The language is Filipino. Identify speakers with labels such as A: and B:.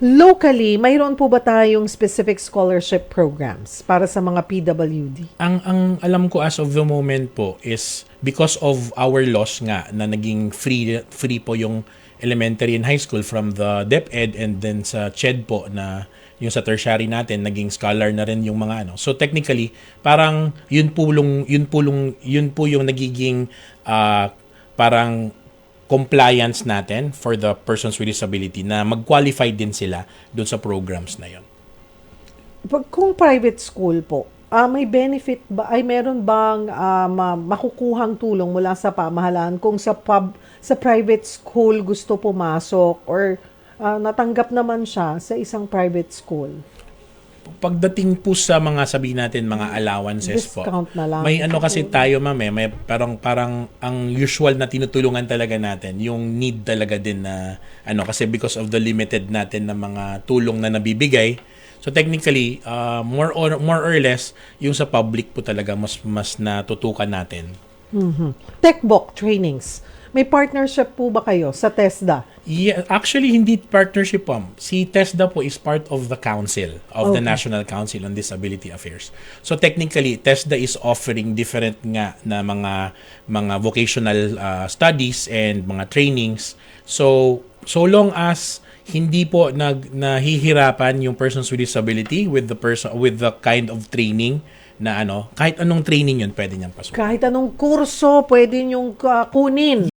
A: Locally, mayroon po ba tayong specific scholarship programs para sa mga PWD?
B: Ang alam ko as of the moment po is because of our laws nga na naging free po yung elementary and high school from the DepEd, and then sa CHED po na yung sa tertiary natin naging scholar na rin yung mga ano. So technically, parang yun po yung nagiging parang compliance natin for the persons with disability na mag-qualify din sila doon sa programs na yun.
A: Kung private school po, may benefit ba, ay meron bang makukuhang tulong mula sa pamahalaan kung sa private school gusto pumasok or natanggap naman siya sa isang private school?
B: Pagdating po sa mga sabihin natin mga allowances
A: Discount
B: po.
A: na lang.
B: May ano kasi tayo may parang ang usual na tinutulungan talaga natin, yung need talaga din na ano kasi because of the limited natin na mga tulong na nabibigay. So technically, more or less yung sa public po talaga mas natutukan natin.
A: TechBook trainings. May partnership po ba kayo sa TESDA?
B: Yeah, actually hindi partnership po. Si TESDA po is part of the council of the National Council on Disability Affairs. So technically, TESDA is offering different nga na mga vocational studies and mga trainings. So long as hindi po nahihirapan yung persons with disability with the kind of training na ano, kahit anong training yun pwede niyang pasukin.
A: Kahit anong kurso pwede niyong kunin.